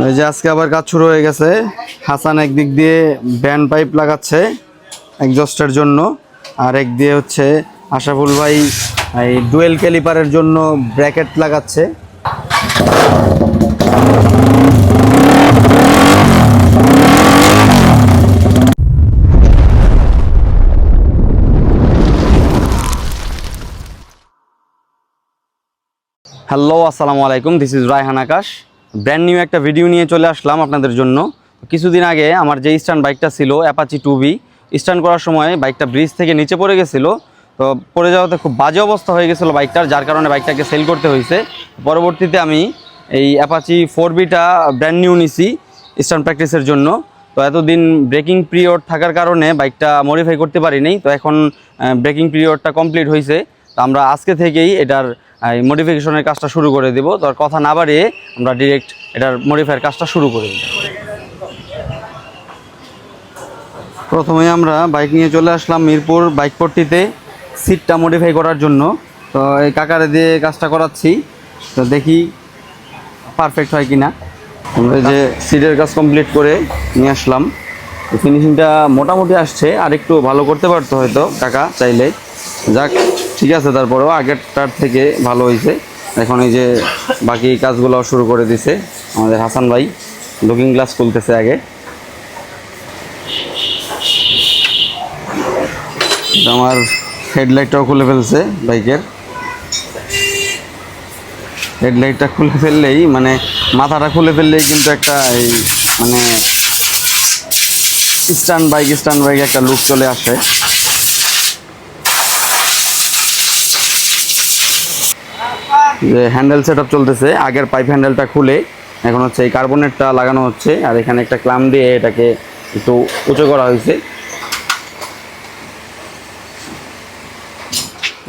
এই যে আজকে আবার কাজ শুরু হয়ে গেছে। হাসান একদিক দিয়ে ব্যান্ড পাইপ লাগাচ্ছে এক্সজস্টের জন্য, আর এক দিয়ে হচ্ছে আশরাফুল ভাই এই ডুয়েল ক্যালিপারের জন্য ব্র্যাকেট লাগাচ্ছে। হ্যালো, আসসালামু আলাইকুম, this is Raihan Akash. Brand new একটা ভিডিও নিয়ে চলে আসলাম আপনাদের জন্য। কিছুদিন আগে আমার যে স্ট্যান্ড বাইকটা ছিল অ্যাপাচি 2B, স্ট্যান্ড করার সময় বাইকটা ব্রিজ থেকে নিচে পড়ে গেছিলো। তো পড়ে যাওয়াতে খুব বাজে অবস্থা হয়ে গেছিলো বাইকটার, যার কারণে বাইকটাকে সেল করতে হয়েছে। পরবর্তীতে আমি এই অ্যাপাচি 4Bটা ব্র্যান্ড নিউ নিছি স্ট্যান্ড প্র্যাকটিসের জন্য। তো এতদিন ব্রেকিং পিরিয়ড থাকার কারণে বাইকটা মডিফাই করতে পারিনি। তো এখন ব্রেকিং পিরিয়ডটা কমপ্লিট হয়েছে। তো আমরা আজকে থেকেই এটার মডিফিকেশনের কাজটা শুরু করে দেব। তো আর কথা না বাড়িয়ে আমরা ডিরেক্ট এটার মডিফাইয়ের কাজটা শুরু করে দেব। প্রথমে আমরা বাইক নিয়ে চলে আসলাম মিরপুর বাইক পট্টিতে সিটটা মডিফাই করার জন্য। তো এই কাকারে দিয়ে কাজটা করাচ্ছি, তো দেখি পারফেক্ট হয় কিনা। আমরা যে সিটের কাজ কমপ্লিট করে নিয়ে আসলাম, ফিনিশিংটা মোটামুটি আসছে, আর একটু ভালো করতে পারতো হয়তো কাকা চাইলে। যাক, ঠিক আছে, তারপরেও আগেরটার থেকে ভালো হয়েছে। এখন এই যে বাকি কাজগুলো শুরু করে দিছে আমাদের হাসান ভাই। লুকিং গ্লাস খুলতেছে আগে। আমার হেডলাইটটাও খুলে ফেলছে বাইকের। হেডলাইটটা খুলে ফেললেই মানে মাথাটা খুলে ফেললেই কিন্তু একটা এই মানে স্ট্যান্ড বাইক একটা লুক চলে আসে। যে হ্যান্ডেল সেটআপ চলতেছে, আগের পাইপ হ্যান্ডেলটা খুলে এখন হচ্ছে এই কার্বনেটটা লাগানো হচ্ছে, আর এখানে একটা ক্লাম্প দিয়ে এটাকে একটু উঁচু করা হয়েছে।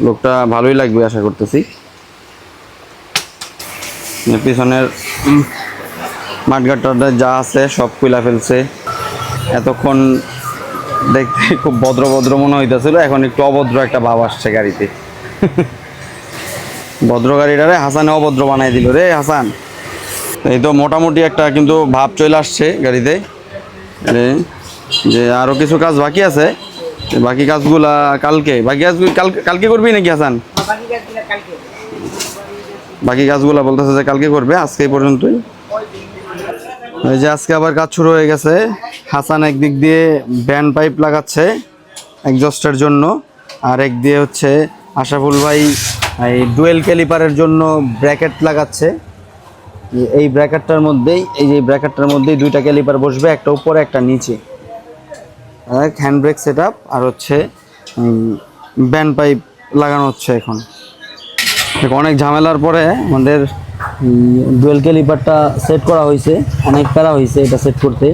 লুকটা ভালোই লাগবে আশা করতেছি। পিছনের মাঠঘাটটা যা আছে সব খুলে ফেলছে। এতক্ষণ দেখতে খুব ভদ্র মনে হইতেছিল, এখন একটু অভদ্র একটা ভাব আসছে গাড়িতে। ভদ্র গাড়িটারে হাসানে অভদ্র বানাই দিল রে হাসান। এই তো মোটামুটি একটা কিন্তু ভাব চলে আসছে গাড়িতে। যে আরও কিছু কাজ বাকি আছে, বাকি কাজগুলা কালকে করবি নাকি হাসান? বাকি কাজগুলা বলতেছে যে কালকে করবে, আজকে এই পর্যন্তই। এই যে আজকে আবার কাজ শুরু হয়ে গেছে। হাসান একদিক দিয়ে ব্যান্ড পাইপ লাগাচ্ছে এক্সজস্টের জন্য, আর এক দিয়ে হচ্ছে আশরাফুল ভাই এই ডুয়েল ক্যালিপারের জন্য ব্র্যাকেট লাগাচ্ছে। এই ব্র্যাকেটটার মধ্যেই দুইটা ক্যালিপার বসবে, একটা উপরে একটা নিচে। হ্যান্ড ব্রেক সেট আপ আর হচ্ছে ব্যান্ড পাইপ লাগানো হচ্ছে। এখন অনেক ঝামেলার পরে আমাদের ডুয়েল ক্যালিপারটা সেট করা হয়েছে। অনেক প্যারা হয়েছে এটা সেট করতে,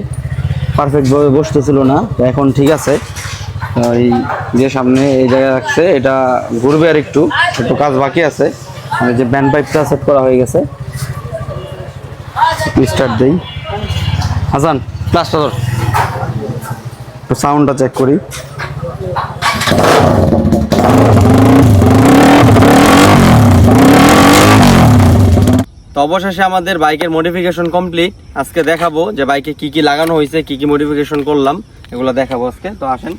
পারফেক্টভাবে বসতেছিল না। তো এখন ঠিক আছে। এই যে সামনে এই জায়গায় রাখছে, এটা ঘুরবে আর একটু কাজ বাকি আছে। যে ব্যান্ড পাইপটা সেট করা হয়ে গেছে। স্টার্ট দেই হাসান, ক্লাসটা ধর, একটু সাউন্ডটা চেক করি। তো অবশেষে আমাদের বাইকের মডিফিকেশন কমপ্লিট। আজকে দেখাবো যে বাইকে কি কি লাগানো হয়েছে, কি কি মডিফিকেশন করলাম, এগুলো দেখাবো আজকে। তো আসেন,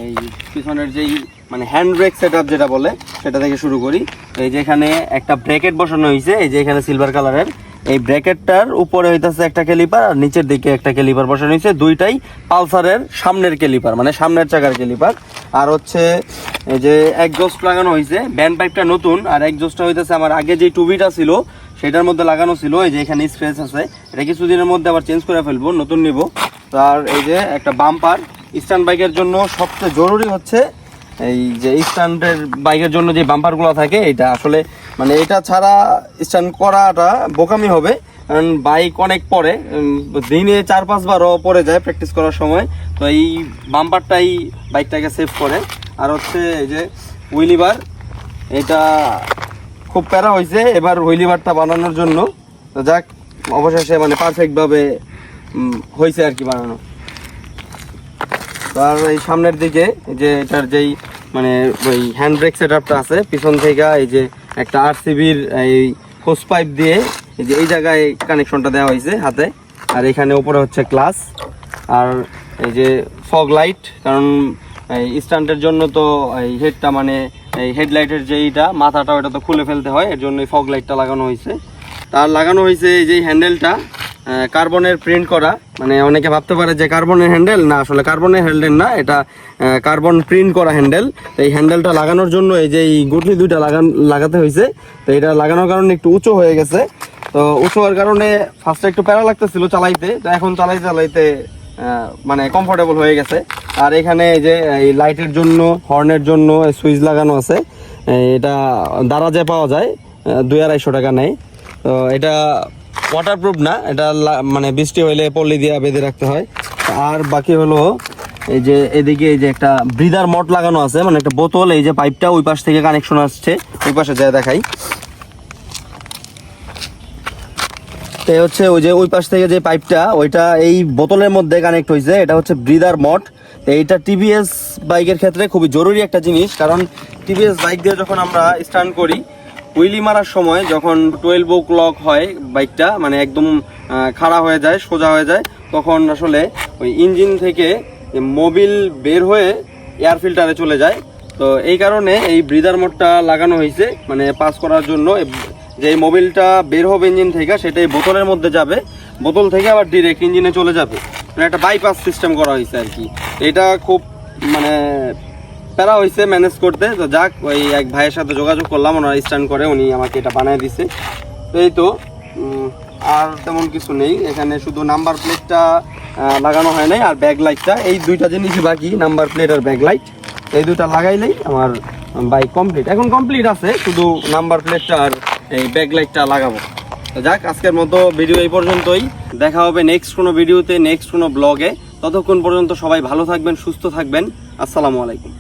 এই পিছনের যেই মানে হ্যান্ড ব্রেক সেটআপ যেটা বলে সেটা থেকে শুরু করি। এই যে এখানে একটা ব্র্যাকেট বসানো হয়েছে, এই যে এখানে সিলভার কালারের এই ব্র্যাকেটটার উপরে হইতেছে একটা ক্যালিপার, আর নিচের দিকে একটা ক্যালিপার বসানো হয়েছে। দুইটাই পালসারের সামনের ক্যালিপার, মানে সামনের চাকার ক্যালিপার। আর হচ্ছে এই যে এক্সজস্ট লাগানো হয়েছে। ব্যান্ড পাইপটা নতুন, আর এক্সজস্টটা হইতেছে আমার আগে যে 2Bটা ছিল সেটার মধ্যে লাগানো ছিল। এই যে এখানে স্ক্র্যাচ আছে, এটা কিছুদিনের মধ্যে আবার চেঞ্জ করে ফেলবো, নতুন নিব। আর এই যে একটা বাম্পার স্ট্যান্ড বাইকের জন্য সবচেয়ে জরুরি হচ্ছে এই যে স্ট্যান্ডের বাইকের জন্য যে বাম্পারগুলো থাকে, এটা আসলে মানে এটা ছাড়া স্ট্যান্ড করাটা বোকামি হবে। কারণ বাইক অনেক পরে, দিনে 4-5 বারও পরে যায় প্র্যাকটিস করার সময়। তো এই বাম্পারটাই বাইকটাকে সেভ করে। আর হচ্ছে এই যে হুইলিবার, এটা খুব প্যারা হয়েছে এবার হুইলিবারটা বানানোর জন্য। তো যাক, অবশেষে মানে পারফেক্টভাবে হয়েছে আর কি বানানো। আর এই সামনের দিকে যে এটার যেই মানে ওই হ্যান্ড ব্রেক সেটআপটা আছে, পিছন থেকে এই যে একটা RCBর এই হোস পাইপ দিয়ে এই যে এই জায়গায় কানেকশনটা দেওয়া হয়েছে হাতে। আর এখানে উপরে হচ্ছে ক্লাস, আর এই যে ফগ লাইট, কারণ এই স্ট্যান্ডের জন্য তো এই হেডটা মানে এই হেডলাইটের যেইটা মাথাটা ওটা তো খুলে ফেলতে হয়, এর জন্য এই ফগ লাইটটা লাগানো হয়েছে। তার লাগানো হয়েছে এই যে হ্যান্ডেলটা কার্বনের প্রিন্ট করা, মানে অনেকে ভাবতে পারে যে কার্বনের হ্যান্ডেল, না আসলে কার্বনের হ্যান্ডেল না, এটা কার্বন প্রিন্ট করা হ্যান্ডেল। তো এই হ্যান্ডেলটা লাগানোর জন্য এই যে এই গুটলি দুইটা লাগাতে হয়েছে। তো এটা লাগানোর কারণে একটু উঁচু হয়ে গেছে, তো উঁচু হওয়ার কারণে ফার্স্টে একটু প্যারা লাগতেছিল চালাইতে, তো এখন চালাইতে মানে কমফোর্টেবল হয়ে গেছে। আর এখানে এই যে এই লাইটের জন্য হর্নের জন্য সুইচ লাগানো আছে, এটা দারাজে পাওয়া যায়, 200-250 টাকা নেয়। তো এটা ওয়াটারপ্রুফ না, এটা মানে বৃষ্টি হইলে পল্লি দিয়ে বেঁধে রাখতে হয়। আর বাকি হলো এই যে এদিকে এই যে একটা ব্রিদার মট লাগানো আছে, মানে একটা বোতল, এই যে পাইপটা ওই পাশ থেকে কানেকশন আসছে, ওই পাশে যায় দেখাই। তো হচ্ছে ওই যে ওই পাশ থেকে যে পাইপটা ওইটা এই বোতলের মধ্যে কানেক্ট হয়েছে, এটা হচ্ছে ব্রিদার মট। এইটা টিভিএস বাইকের ক্ষেত্রে খুবই জরুরি একটা জিনিস, কারণ টিভিএস বাইক দিয়ে যখন আমরা স্টান্ট করি, হুইলি মারার সময় যখন 12 o'clock হয় বাইকটা, মানে একদম খাড়া হয়ে যায়, সোজা হয়ে যায়, তখন আসলে ওই ইঞ্জিন থেকে মোবিল বের হয়ে এয়ার ফিল্টারে চলে যায়। তো এই কারণে এই ব্রিদার মোডটা লাগানো হয়েছে, মানে পাস করার জন্য। যে মোবিলটা বের হবে ইঞ্জিন থেকে, সেটাই বোতলের মধ্যে যাবে, বোতল থেকে আবার ডিরেক্ট ইঞ্জিনে চলে যাবে, মানে একটা বাইপাস সিস্টেম করা হয়েছে আর কি। এটা খুব মানে প্যারা হয়েছে ম্যানেজ করতে। তো যাক, ওই এক ভাইয়ের সাথে যোগাযোগ করলাম, ওনারা স্ট্যান্ড করে, উনি আমাকে এটা বানিয়ে দিছে। তো এই তো, আর তেমন কিছু নেই এখানে, শুধু নাম্বার প্লেটটা লাগানো হয় নাই আর ব্যাক লাইটটা, এই দুইটা জিনিসই বাকি, নাম্বার প্লেট আর ব্যাক লাইট। এই দুইটা লাগাইলেই আমার বাইক কমপ্লিট। এখন কমপ্লিট আছে, শুধু নাম্বার প্লেটটা আর এই ব্যাক লাইটটা লাগাবো। তো যাক, আজকের মতো ভিডিও এই পর্যন্তই। দেখা হবে নেক্সট কোনো ভিডিওতে, নেক্সট কোনো ব্লগে। ততক্ষণ পর্যন্ত সবাই ভালো থাকবেন, সুস্থ থাকবেন। আসসালামু আলাইকুম।